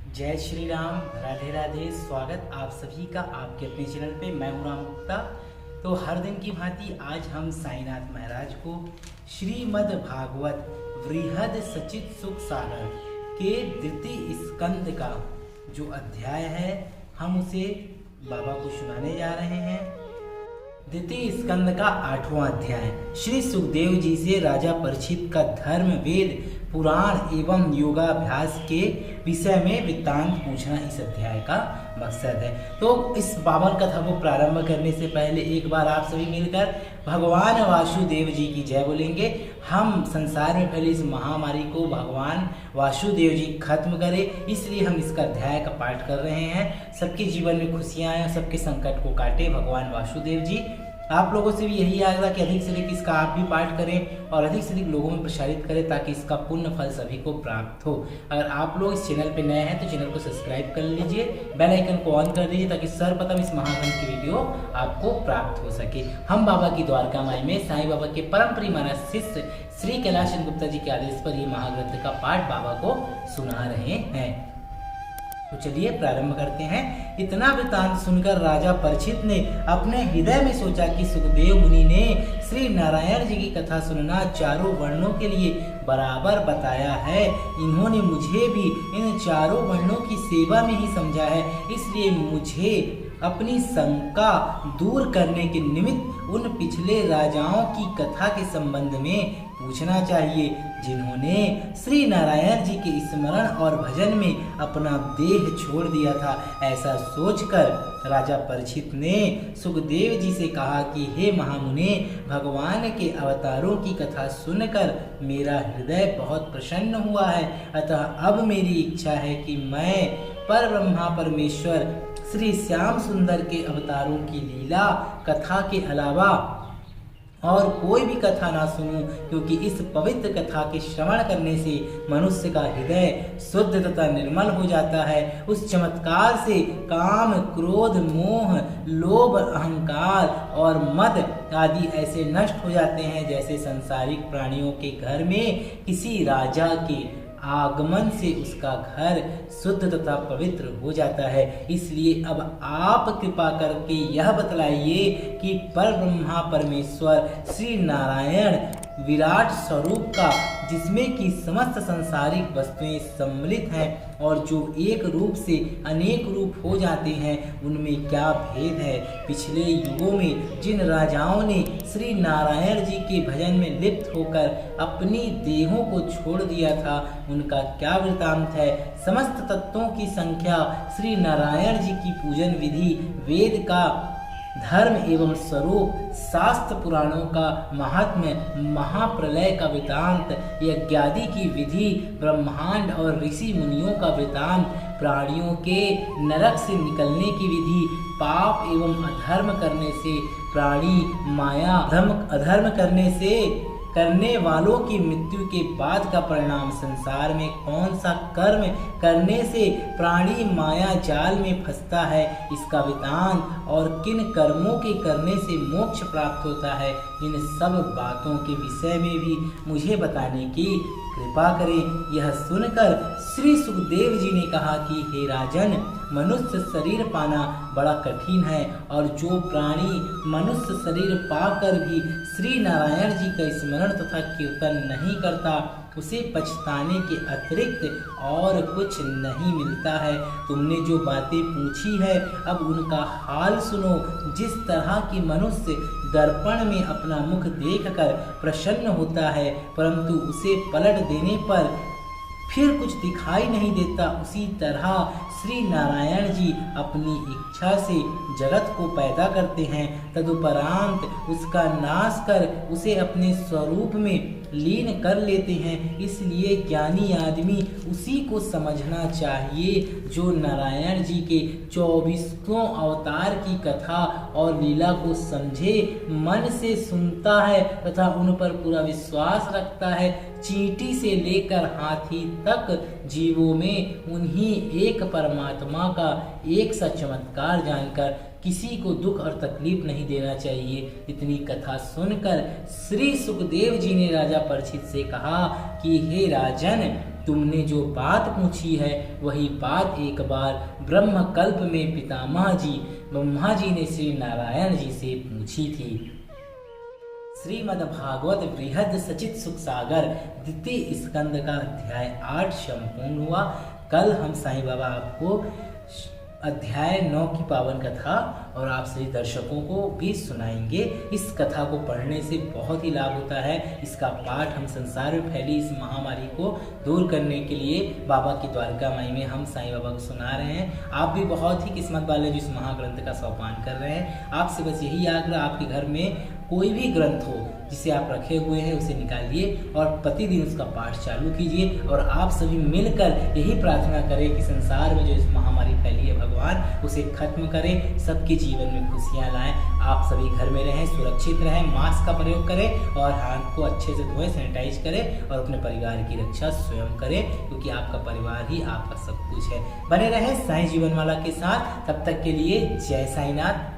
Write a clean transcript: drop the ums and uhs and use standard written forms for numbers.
जय श्री राम, राधे राधे। स्वागत आप सभी का आपके अपने चैनल पे। मैं हूँ राम गुप्ता। तो हर दिन की भांति आज हम साईनाथ महाराज को श्रीमद् भागवत वृहद सचित सुख सागर के द्वितीय स्कंद का जो अध्याय है हम उसे बाबा को सुनाने जा रहे हैं। द्वितीय स्कंद का 8वां अध्याय। श्री सुखदेव जी से राजा परीक्षित का धर्म, वेद, पुराण एवं योगाभ्यास के विषय में वृत्तांत पूछना इस अध्याय का मकसद है। तो इस बाबर कथा को प्रारंभ करने से पहले एक बार आप सभी मिलकर भगवान वासुदेव जी की जय बोलेंगे। हम संसार में फैली इस महामारी को भगवान वासुदेव जी खत्म करें, इसलिए हम इसका अध्याय का पाठ कर रहे हैं। सबके जीवन में खुशियां आए, सबके संकट को काटे भगवान वासुदेव जी। आप लोगों से भी यही आग्रह कि अधिक से अधिक इसका आप भी पाठ करें और अधिक से अधिक लोगों में प्रसारित करें ताकि इसका पुण्य फल सभी को प्राप्त हो। अगर आप लोग इस चैनल पे नए हैं तो चैनल को सब्सक्राइब कर लीजिए, बेल आइकन को ऑन कर दीजिए ताकि सर्वप्रथम इस महाग्रंथ की वीडियो आपको प्राप्त हो सके। हम बाबा की द्वारका माई में साईं बाबा के परम प्रिय मानस शिष्य श्री कैलाश गुप्ता जी के आदेश पर ये महाग्रंथ का पाठ बाबा को सुना रहे हैं। तो चलिए प्रारंभ करते हैं। इतना वृत्तांत सुनकर राजा परीक्षित ने अपने हृदय में सोचा कि सुखदेव मुनि ने श्री नारायण जी की कथा सुनना चारों वर्णों के लिए बराबर बताया है। इन्होंने मुझे भी इन चारों वर्णों की सेवा में ही समझा है, इसलिए मुझे अपनी शंका दूर करने के निमित्त उन पिछले राजाओं की कथा के संबंध में पूछना चाहिए जिन्होंने श्री नारायण जी के स्मरण और भजन में अपना देह छोड़ दिया था। ऐसा सोचकर राजा परीक्षित ने सुखदेव जी से कहा कि हे महामुने, भगवान के अवतारों की कथा सुनकर मेरा हृदय बहुत प्रसन्न हुआ है। अतः अब मेरी इच्छा है कि मैं परब्रह्मा परमेश्वर श्री श्याम सुंदर के अवतारों की लीला कथा के अलावा और कोई भी कथा ना सुनूं, क्योंकि इस पवित्र कथा के श्रवण करने से मनुष्य का हृदय शुद्ध तथा निर्मल हो जाता है। उस चमत्कार से काम, क्रोध, मोह, लोभ, अहंकार और मद आदि ऐसे नष्ट हो जाते हैं जैसे सांसारिक प्राणियों के घर में किसी राजा के आगमन से उसका घर शुद्ध तथा पवित्र हो जाता है। इसलिए अब आप कृपा करके यह बतलाइए कि परब्रह्मा परमेश्वर श्री नारायण विराट स्वरूप का, जिसमें कि समस्त संसारिक वस्तुएं सम्मिलित हैं और जो एक रूप से अनेक रूप हो जाते हैं, उनमें क्या भेद है। पिछले युगों में जिन राजाओं ने श्री नारायण जी के भजन में लिप्त होकर अपनी देहों को छोड़ दिया था, उनका क्या वृतांत है। समस्त तत्वों की संख्या, श्री नारायण जी की पूजन विधि, वेद का धर्म एवं स्वरूप, शास्त्र पुराणों का महात्म्य, महाप्रलय का वृतांत, यज्ञादि की विधि, ब्रह्मांड और ऋषि मुनियों का वृतांत, प्राणियों के नरक से निकलने की विधि, पाप एवं अधर्म करने से प्राणी, माया अधर्म करने वालों की मृत्यु के बाद का परिणाम, संसार में कौन सा कर्म करने से प्राणी माया जाल में फंसता है इसका वृतांत, और किन कर्मों के करने से मोक्ष प्राप्त होता है, इन सब बातों के विषय में भी मुझे बताने की कृपा करें। यह सुनकर श्री सुखदेव जी ने कहा कि हे राजन, मनुष्य शरीर पाना बड़ा कठिन है और जो प्राणी मनुष्य शरीर पाकर भी श्री नारायण जी का स्मरण तथा कीर्तन नहीं करता, उसे पछताने के अतिरिक्त और कुछ नहीं मिलता है। तुमने जो बातें पूछी है अब उनका हाल सुनो। जिस तरह की मनुष्य दर्पण में अपना मुख देखकर प्रसन्न होता है, परंतु उसे पलट देने पर फिर कुछ दिखाई नहीं देता, उसी तरह श्री नारायण जी अपनी इच्छा से जगत को पैदा करते हैं, तदुपरांत उसका नाश कर उसे अपने स्वरूप में लीन कर लेते हैं। इसलिए ज्ञानी आदमी उसी को समझना चाहिए जो नारायण जी के 24 अवतार की कथा और लीला को समझे, मन से सुनता है तथा उन पर पूरा विश्वास रखता है। चींटी से लेकर हाथी तक जीवों में उन्हीं एक परमात्मा का एक सा चमत्कार जानकर किसी को दुख और तकलीफ नहीं देना चाहिए। इतनी कथा सुनकर श्री सुखदेव जी ने राजा परीक्षित से कहा कि हे राजन, तुमने जो बात पूछी है वही बात एक बार ब्रह्म कल्प में पितामह जी ब्रह्मा जी ने श्री नारायण जी से पूछी थी। श्रीमद् भागवत बृहद सचित सुख सागर द्वितीय स्कंद का अध्याय 8 संपूर्ण हुआ। कल हम साईं बाबा आपको अध्याय 9 की पावन कथा और आप सभी दर्शकों को भी सुनाएंगे। इस कथा को पढ़ने से बहुत ही लाभ होता है। इसका पाठ हम संसार में फैली इस महामारी को दूर करने के लिए बाबा की द्वारका माई में हम साईं बाबा को सुना रहे हैं। आप भी बहुत ही किस्मत वाले जो इस महाग्रंथ का सोपान कर रहे हैं। आपसे बस यही आग्रह, आपके घर में कोई भी ग्रंथ हो जिसे आप रखे हुए हैं उसे निकालिए और प्रतिदिन उसका पाठ चालू कीजिए और आप सभी मिलकर यही प्रार्थना करें कि संसार में जो इस महामारी फैली है भगवान उसे खत्म करें, सबके जीवन में खुशियां लाएं। आप सभी घर में रहें, सुरक्षित रहें, मास्क का प्रयोग करें और हाथ को अच्छे से धोएं, सैनिटाइज करें और अपने परिवार की रक्षा स्वयं करें, क्योंकि आपका परिवार ही आपका सब कुछ है। बने रहें साईं जीवनमाला के साथ। तब तक के लिए जय साईनाथ।